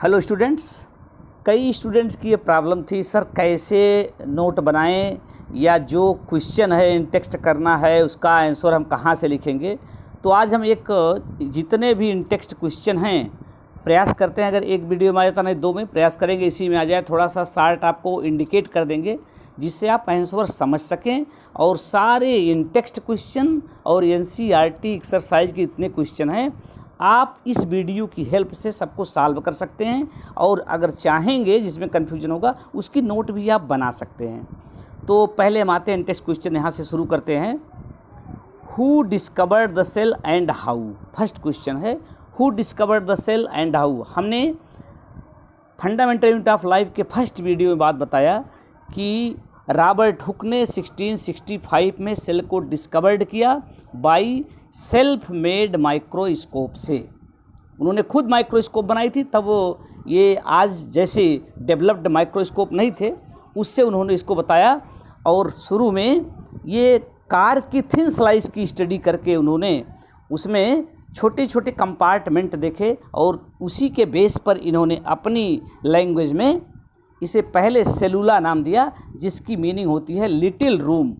Hello students, कई students की ये प्रॉब्लम थी सर कैसे नोट बनाएं या जो क्वेश्चन है इन टेक्स्ट करना है उसका आंसर हम कहाँ से लिखेंगे। तो आज हम जितने भी इन टेक्स्ट क्वेश्चन हैं प्रयास करते हैं, अगर एक वीडियो में आ जाता नहीं दो में प्रयास करेंगे इसी में आ जाए, थोड़ा सा शार्ट आपको इंडिकेट कर देंगे जिससे आप आंसर समझ सकें। और सारे इन टेक्स्ट क्वेश्चन और एनसीईआरटी एक्सरसाइज के इतने क्वेश्चन हैं आप इस वीडियो की हेल्प से सबको सॉल्व कर सकते हैं, और अगर चाहेंगे जिसमें कन्फ्यूजन होगा उसकी नोट भी आप बना सकते हैं। तो पहले हम आते हैं टेक्स्ट क्वेश्चन, यहाँ से शुरू करते हैं। Who discovered the cell and how. First question है who discovered the cell and how. हमने फंडामेंटल यूनिट ऑफ लाइफ के फर्स्ट वीडियो में बात बताया कि रॉबर्ट हुक ने 1665 में सेल को डिस्कवर्ड किया बाई सेल्फ मेड माइक्रोस्कोप से। उन्होंने खुद माइक्रोस्कोप बनाई थी, तब ये आज जैसे डेवलप्ड माइक्रोस्कोप नहीं थे, उससे उन्होंने इसको बताया। और शुरू में ये कार की थिन स्लाइस की स्टडी करके उन्होंने उसमें छोटे छोटे कंपार्टमेंट देखे और उसी के बेस पर इन्होंने अपनी लैंग्वेज में इसे पहले सेलुला नाम दिया, जिसकी मीनिंग होती है लिटिल रूम।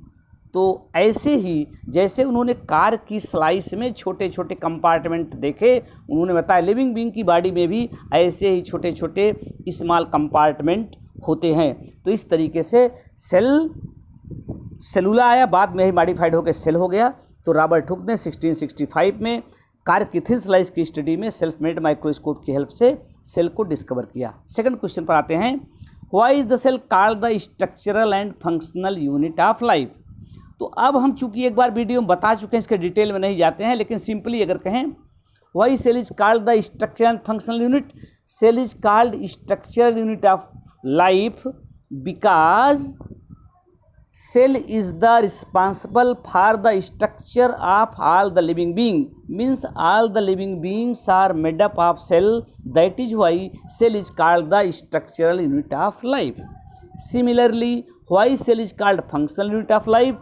तो ऐसे ही जैसे उन्होंने कार की स्लाइस में छोटे छोटे कंपार्टमेंट देखे, उन्होंने बताया लिविंग बीइंग की बॉडी में भी ऐसे ही छोटे छोटे स्मॉल कंपार्टमेंट होते हैं। तो इस तरीके से सेलुला आया, बाद में ही मॉडिफाइड होकर सेल हो गया। तो रॉबर्ट हुक ने 1665 में कार की थिन स्लाइस की स्टडी में सेल्फ मेड माइक्रोस्कोप की हेल्प से सेल को डिस्कवर किया। सेकंड क्वेश्चन पर आते हैं। Why is the cell called the structural and functional unit of life. तो अब हम चूंकि एक बार वीडियो में बता चुके हैं, इसके डिटेल में नहीं जाते हैं, लेकिन सिंपली अगर कहें why cell is called the structural and functional unit. Cell is called structural unit of life because cell is the responsible for the structure of all the living being, means all the living beings are made up of cell, that is why cell is called the structural unit of life. Similarly, why cell is called functional unit of life?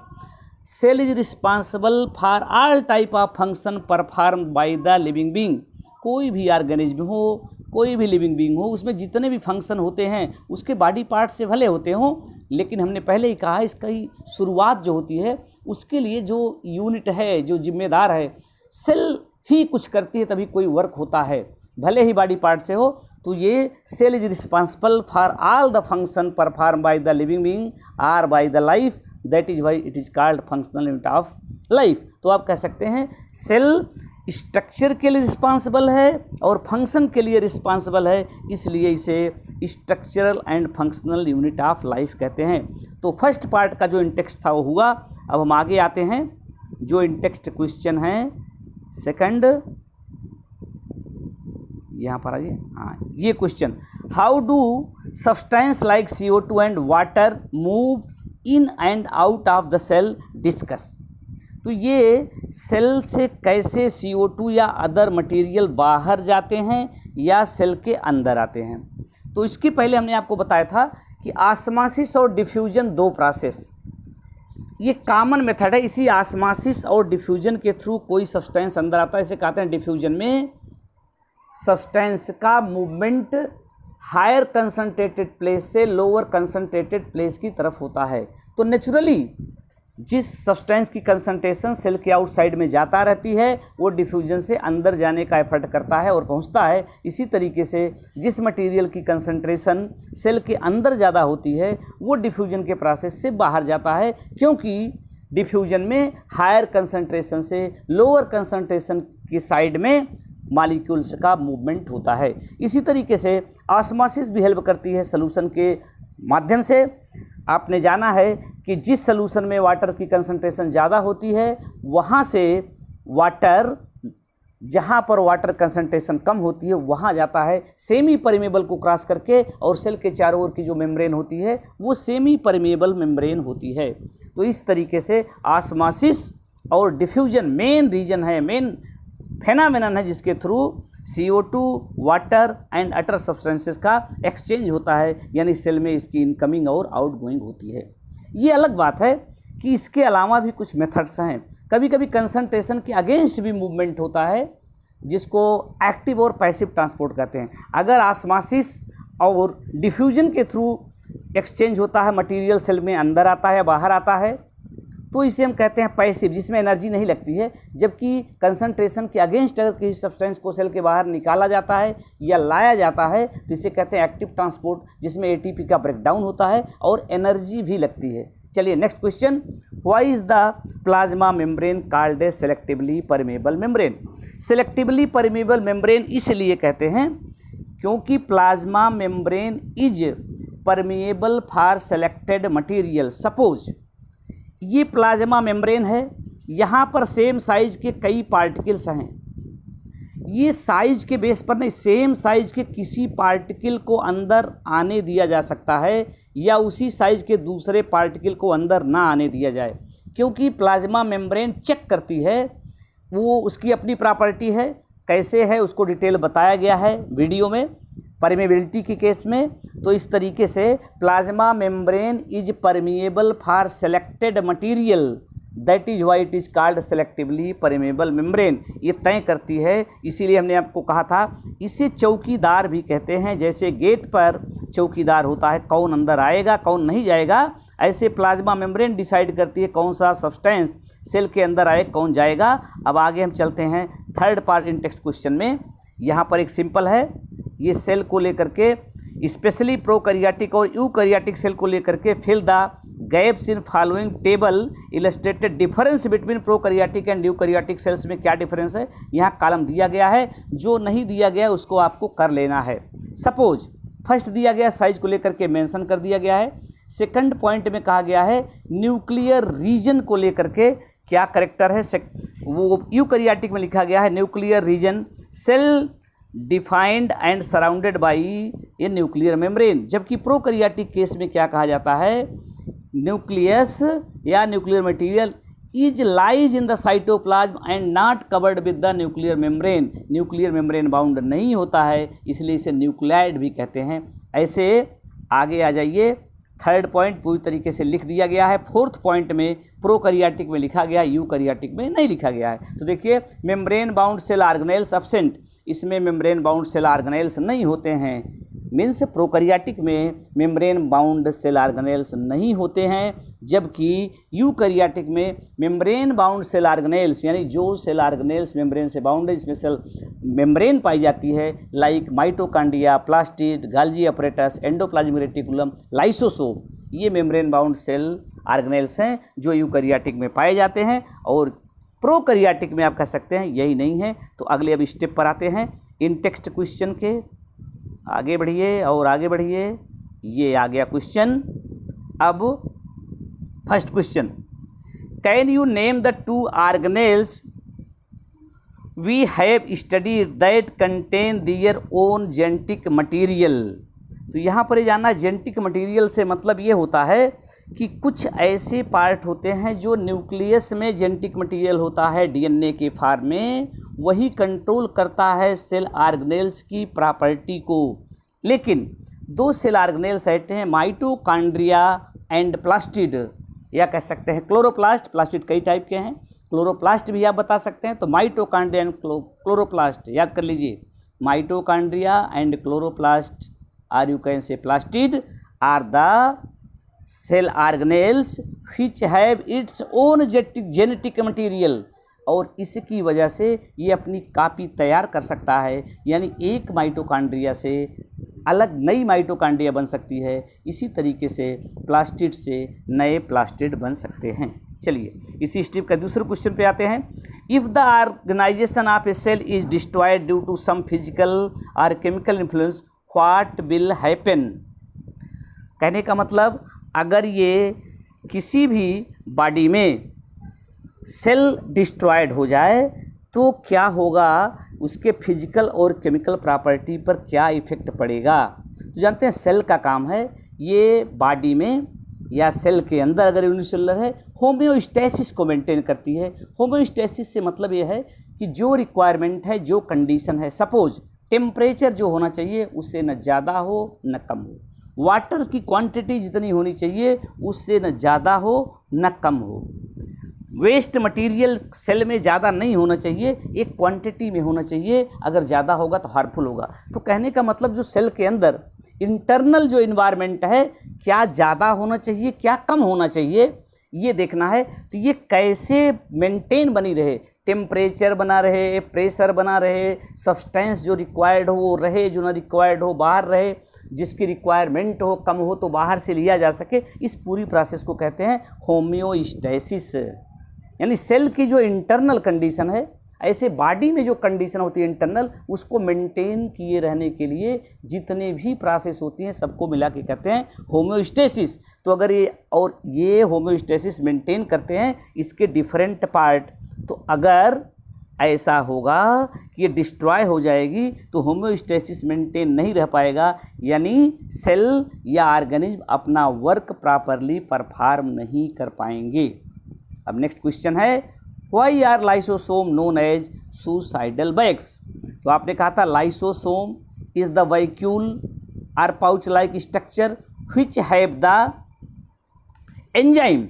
Cell is responsible for all type of function performed by the living being. कोई भी organism हो, कोई भी living being हो, उसमें जितने भी function होते हैं उसके बॉडी पार्ट से भले होते हों, लेकिन हमने पहले ही कहा इसकी शुरुआत जो होती है उसके लिए जो यूनिट है, जो जिम्मेदार है, सेल ही कुछ करती है तभी कोई वर्क होता है, भले ही बॉडी पार्ट से हो। तो ये cell is responsible for all the function perform by the living being or by the life, that is why it is called functional unit of life. तो आप कह सकते हैं सेल स्ट्रक्चर के लिए रिस्पॉन्सिबल है और फंक्शन के लिए रिस्पॉन्सिबल है, इसलिए इसे structural and functional unit of life कहते हैं। तो फर्स्ट पार्ट का जो इंटेक्स्ट था वो हुआ। अब हम आगे आते हैं, जो इंटेक्स्ट क्वेश्चन है सेकंड, यहाँ पर आइए। हाँ, ये question, how do substance like CO2 and water move in and out of the cell, discuss. तो ये सेल से कैसे CO2 या अदर मटेरियल बाहर जाते हैं या सेल के अंदर आते हैं। तो इसके पहले हमने आपको बताया था कि ऑस्मोसिस और डिफ्यूजन दो प्रोसेस, ये कॉमन मेथड है। इसी ऑस्मोसिस और डिफ्यूजन के थ्रू कोई सब्सटेंस अंदर आता है, इसे कहते हैं डिफ्यूजन में सब्सटेंस का मूवमेंट हायर कंसनट्रेटेड प्लेस से लोअर कंसनट्रेटेड प्लेस की तरफ होता है। तो नेचुरली जिस सब्सटेंस की कंसंट्रेशन सेल के आउटसाइड में जाता रहती है वो डिफ्यूजन से अंदर जाने का एफर्ट करता है और पहुंचता है। इसी तरीके से जिस मटेरियल की कंसंट्रेशन सेल के अंदर ज़्यादा होती है वो डिफ्यूजन के प्रोसेस से बाहर जाता है, क्योंकि डिफ्यूजन में हायर कंसंट्रेशन से लोअर कंसंट्रेशन की साइड में मॉलिक्यूल्स का मूवमेंट होता है। इसी तरीके से ऑस्मोसिस भी हेल्प करती है सॉल्यूशन के माध्यम से। आपने जाना है कि जिस सॉल्यूशन में वाटर की कंसंट्रेशन ज़्यादा होती है वहाँ से वाटर, जहाँ पर वाटर कंसंट्रेशन कम होती है वहाँ जाता है सेमी परमेबल को क्रॉस करके, और सेल के चारों ओर की जो मेम्ब्रेन होती है वो सेमी परमेबल मेम्ब्रेन होती है। तो इस तरीके से ऑस्मोसिस और डिफ्यूजन मेन रीजन है, मेन फेनामेनन है जिसके through CO2, water and other substances का एक्सचेंज होता है, यानी सेल में इसकी इनकमिंग और आउटगोइंग होती है। ये अलग बात है कि इसके अलावा भी कुछ मेथड्स हैं। कभी कभी कंसंट्रेशन के अगेंस्ट भी मूवमेंट होता है, जिसको एक्टिव और पैसिव ट्रांसपोर्ट कहते हैं। अगर ऑस्मोसिस और डिफ्यूजन के थ्रू एक्सचेंज होता है, मटेरियल सेल में अंदर आता है या बाहर आता है, तो इसे हम कहते हैं पैसिव, जिसमें एनर्जी नहीं लगती है। जबकि कंसंट्रेशन के अगेंस्ट अगर किसी सब्सटेंस को सेल के बाहर निकाला जाता है या लाया जाता है तो इसे कहते हैं एक्टिव ट्रांसपोर्ट, जिसमें एटीपी का ब्रेकडाउन होता है और एनर्जी भी लगती है। चलिए next question, why is the plasma membrane called a selectively permeable membrane? Selectively permeable membrane इसलिए कहते हैं क्योंकि plasma membrane is permeable for selected material. Suppose ये प्लाज्मा मेम्ब्रेन है, यहाँ पर सेम साइज के कई पार्टिकल्स हैं, ये साइज के बेस पर नहीं, सेम साइज के किसी पार्टिकल को अंदर आने दिया जा सकता है या उसी साइज के दूसरे पार्टिकल को अंदर ना आने दिया जाए, क्योंकि प्लाज्मा मेम्ब्रेन चेक करती है, वो उसकी अपनी प्रॉपर्टी है। कैसे है उसको डिटेल बताया गया है वीडियो में, परमेबिलिटी के केस में। तो इस तरीके से plasma membrane is permeable for selected material, that is why it is called selectively permeable membrane. ये तय करती है, इसीलिए हमने आपको कहा था इसे चौकीदार भी कहते हैं। जैसे गेट पर चौकीदार होता है, कौन अंदर आएगा कौन नहीं जाएगा, ऐसे प्लाज्मा मेम्ब्रेन डिसाइड करती है कौन सा सब्सटेंस सेल के अंदर आए कौन जाएगा। अब आगे हम चलते हैं third part in text question में। यहाँ पर एक सिंपल है, ये सेल को लेकर के स्पेशली प्रोकैरियोटिक और यूकैरियोटिक सेल को लेकर के fill the gaps in following table illustrated difference between prokaryotic and eukaryotic cells में क्या डिफरेंस है, यहाँ कॉलम दिया गया है, जो नहीं दिया गया उसको आपको कर लेना है। सपोज फर्स्ट दिया गया साइज को लेकर के मेंशन कर दिया गया है, सेकंड पॉइंट में कहा गया है न्यूक्लियर रीजन को लेकर के क्या करेक्टर है, वो यूकैरियोटिक में लिखा गया है nuclear region cell defined and surrounded by a nuclear membrane. जबकि प्रोकैरियोटिक केस में क्या कहा जाता है, न्यूक्लियस या nuclear material is lies in the cytoplasm and not covered with the nuclear membrane. Nuclear membrane bound नहीं होता है, इसलिए इसे न्यूक्लियाइड भी कहते हैं। ऐसे आगे आ जाइए, थर्ड पॉइंट पूरी तरीके से लिख दिया गया है। फोर्थ पॉइंट में प्रोकैरियोटिक में लिखा गया, यूकैरियोटिक में नहीं लिखा गया है। तो देखिए membrane bound cell organelles absent, इसमें मेम्ब्रेन बाउंड सेल ऑर्गेनेल्स नहीं होते हैं। मीन्स प्रोकैरियोटिक में मेम्ब्रेन बाउंड सेल ऑर्गेनेल्स नहीं होते हैं, जबकि यूकैरियोटिक में मेम्ब्रेन बाउंड सेल ऑर्गेनेल्स, यानी जो सेल ऑर्गेनेल्स मेम्ब्रेन से बाउंड है, इसमें सेल मेम्ब्रेन पाई जाती है, like mitochondria, plastid, गाल्जी apparatus, endoplasmic reticulum, lysosome, ये मेम्ब्रेन बाउंड सेल ऑर्गेनेल्स हैं जो यूकैरियोटिक में पाए जाते हैं और प्रोकैरियोटिक में आप कह सकते हैं यही नहीं है। तो अगले अब स्टेप पर आते हैं इन टेक्स्ट क्वेश्चन के, आगे बढ़िए और आगे बढ़िए। ये आ गया क्वेश्चन। अब first question, can you name the two organelles we have studied that contain their own genetic material? तो यहाँ पर ये जानना, जेनेटिक मटेरियल से मतलब ये होता है कि कुछ ऐसे पार्ट होते हैं जो न्यूक्लियस में जेनेटिक मटेरियल होता है डीएनए के फॉर्म में, वही कंट्रोल करता है सेल ऑर्गेनेल्स की प्रॉपर्टी को। लेकिन दो सेल ऑर्गेनेल्स रहते हैं, माइटोकॉन्ड्रिया एंड प्लास्टिड, या कह सकते हैं क्लोरोप्लास्ट। प्लास्टिड कई टाइप के हैं, क्लोरोप्लास्ट भी आप बता सकते हैं। तो माइटोकॉन्ड्रिया एंड क्लोरोप्लास्ट याद कर लीजिए, mitochondria and chloroplast or you can say plastid are the cell organelles which have its own genetic material, और इसकी वजह से ये अपनी कॉपी तैयार कर सकता है, यानी एक माइटोकॉन्ड्रिया से अलग नई माइटोकॉन्ड्रिया बन सकती है। इसी तरीके से प्लास्टिड से नए प्लास्टिड बन सकते हैं। चलिए इसी स्टेप का दूसरे क्वेश्चन पे आते हैं। If the organization of a cell is destroyed due to some physical और chemical influence, what will happen? कहने का मतलब, अगर ये किसी भी बॉडी में सेल डिस्ट्रॉयड हो जाए तो क्या होगा, उसके फिजिकल और केमिकल प्रॉपर्टी पर क्या इफेक्ट पड़ेगा। तो जानते हैं सेल का काम है, ये बॉडी में या सेल के अंदर अगर यूनिसेलुलर है, होम्योस्टेसिस को मेंटेन करती है। होम्योस्टेसिस से मतलब ये है कि जो रिक्वायरमेंट है, जो कंडीशन है, सपोज टेम्परेचर जो होना चाहिए उससे न ज़्यादा हो न कम हो, वाटर की क्वांटिटी जितनी होनी चाहिए उससे न ज़्यादा हो न कम हो, वेस्ट मटेरियल सेल में ज़्यादा नहीं होना चाहिए, एक क्वांटिटी में होना चाहिए, अगर ज़्यादा होगा तो हार्मफुल होगा। तो कहने का मतलब जो सेल के अंदर इंटरनल जो इन्वायरमेंट है, क्या ज़्यादा होना चाहिए, क्या कम होना चाहिए, ये देखना है। तो ये कैसे मेंटेन बनी रहे, टेम्परेचर बना रहे, प्रेशर बना रहे, सब्सटेंस जो रिक्वायर्ड हो वो रहे, जो ना रिक्वायर्ड हो बाहर रहे, जिसकी रिक्वायरमेंट हो कम हो तो बाहर से लिया जा सके, इस पूरी प्रोसेस को कहते हैं होम्योस्टेसिस। यानी सेल की जो इंटरनल कंडीशन है, ऐसे बॉडी में जो कंडीशन होती है इंटरनल, उसको मेंटेन किए रहने के लिए जितने भी प्रोसेस होती हैं सबको मिला के कहते हैं होम्योस्टेसिस। तो अगर ये होम्योस्टेसिस मेंटेन करते हैं इसके डिफरेंट पार्ट, तो अगर ऐसा होगा कि ये डिस्ट्रॉय हो जाएगी तो होम्योस्टेसिस मेंटेन नहीं रह पाएगा, यानी सेल या ऑर्गेनिज्म अपना वर्क प्रॉपरली परफॉर्म नहीं कर पाएंगे। अब नेक्स्ट क्वेश्चन है, why are lysosome known as suicidal bags. तो आपने कहा था lysosome is the vacuole or pouch like structure which have the enzyme.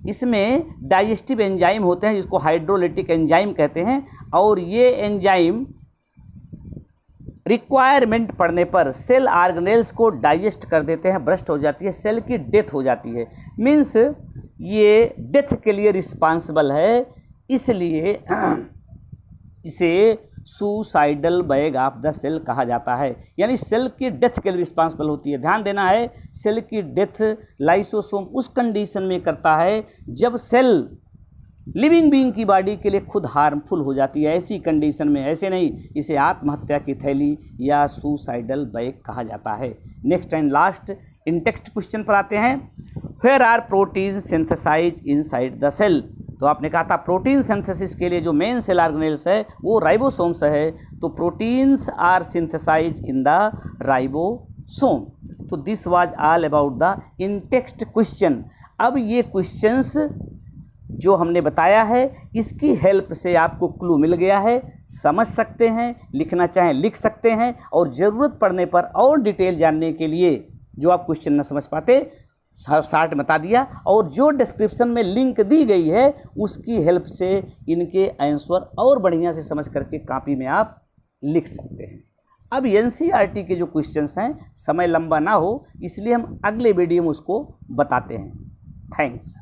इसमें डाइजेस्टिव एंजाइम होते हैं जिसको हाइड्रोलिटिक एंजाइम कहते हैं, और ये एंजाइम रिक्वायरमेंट पड़ने पर सेल ऑर्गेनेल्स को डाइजेस्ट कर देते हैं, ब्रस्ट हो जाती है, सेल की डेथ हो जाती है। मीन्स ये डेथ के लिए रिस्पांसिबल है, इसलिए इसे suicidal bag of the cell कहा जाता है। यानी सेल की डेथ के लिए रिस्पांसिबल होती है। ध्यान देना है, सेल की डेथ लाइसोसोम उस कंडीशन में करता है जब सेल लिविंग बीइंग की बॉडी के लिए खुद हार्मफुल हो जाती है, ऐसी कंडीशन में, ऐसे नहीं। इसे आत्महत्या की थैली या सुसाइडल बैग कहा जाता है। Next and last in text question पर आते हैं, where are protein synthesize inside the cell. तो आपने कहा था प्रोटीन सिंथेसिस के लिए जो मेन सेल ऑर्गेनेल्स है वो राइबोसोम्स है, तो proteins are synthesize in the ribosome. तो this was all about the in text question. अब ये क्वेश्चंस जो हमने बताया है इसकी हेल्प से आपको क्लू मिल गया है, समझ सकते हैं, लिखना चाहें लिख सकते हैं, और ज़रूरत पड़ने पर और डिटेल जानने के लिए जो आप क्वेश्चन न समझ पाते शार्ट बता दिया, और जो डिस्क्रिप्शन में लिंक दी गई है उसकी हेल्प से इनके आंसर और बढ़िया से समझ करके कॉपी में आप लिख सकते हैं। अब एनसीईआरटी के जो क्वेश्चंस हैं, समय लंबा ना हो इसलिए हम अगले वीडियो में उसको बताते हैं। थैंक्स।